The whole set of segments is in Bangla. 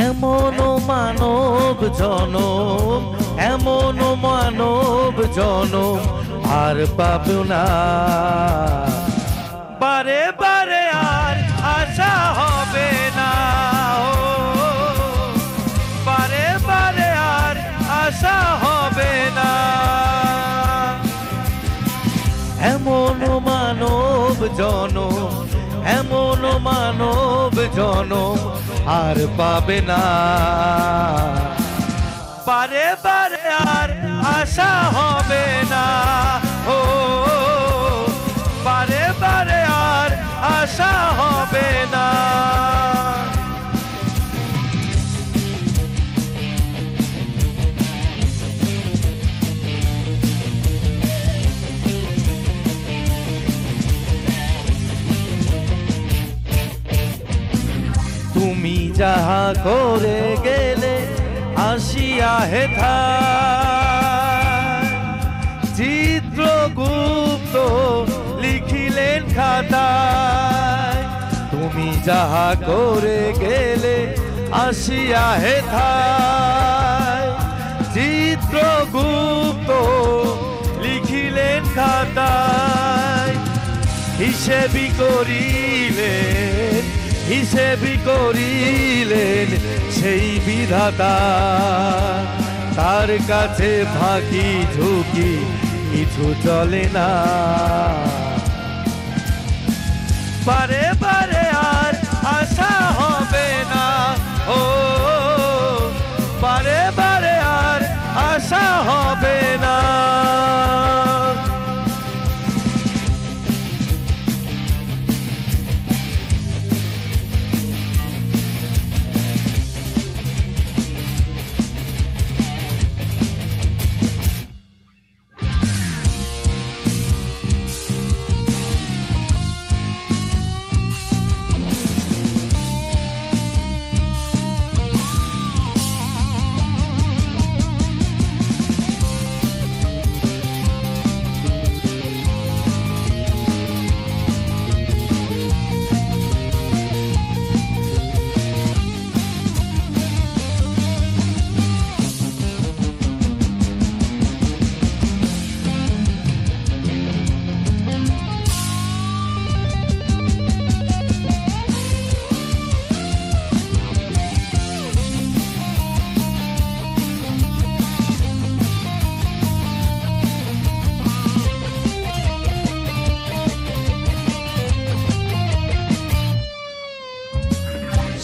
এমন মানব জনম, এমন মানব জনম আর পাবো না। বারে বারে আর আশা হবে না, ও বারে বারে আর আশা হবে না। এমন মানব জনম, এমন মানব জনম আর পাবে না। বারে বারে আর আশা হবে না, ও বারে বারে আর আশা হবে না। তুমি যাহা করে গেলে আসিয়া হেথায়, চিত্রগুপ্ত লিখিলেন খাতায়। তুমি যাহা করে গেলে আসিয়া হেথায়, চিত্রগুপ্ত লিখিলেন খাতায়। হিসেবি করিলেন, হিসেবি করিলেন সেই বিধাতা। তার কাছে ফাঁকি ঝুঁকি কিছু চলে না। বারে বারে আর আশা হবে না, ও বারে বারে আর আশা হবে না।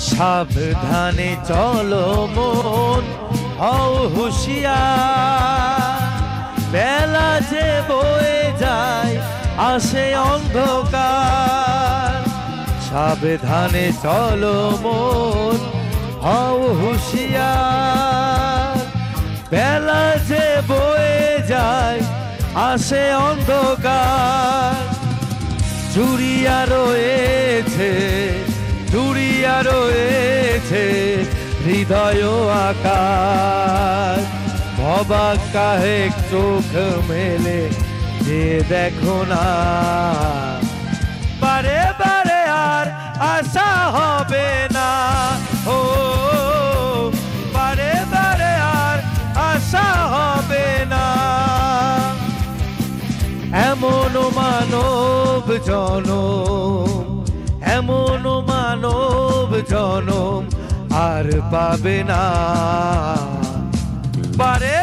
সাবধানে চলো মন, হও হুঁশিয়ার। বেলা যে বয়ে যায় আসে অন্ধকার। সাবধানে চলো মন, হও হুঁশিয়ার। বেলা যে বয়ে যায় আসে অন্ধকার। জুড়িয়া রয়েছে, জুড়িয়া রয়েছে হৃদয় আকাশ। অবাক কাহে চোখ মেলে যে দেখো না। বারে বারে আর আশা হবে না, ও বারে বারে আর আশা হবে না। এমন মানব জনম, এমন মানব জনম আর পাবে না। বারে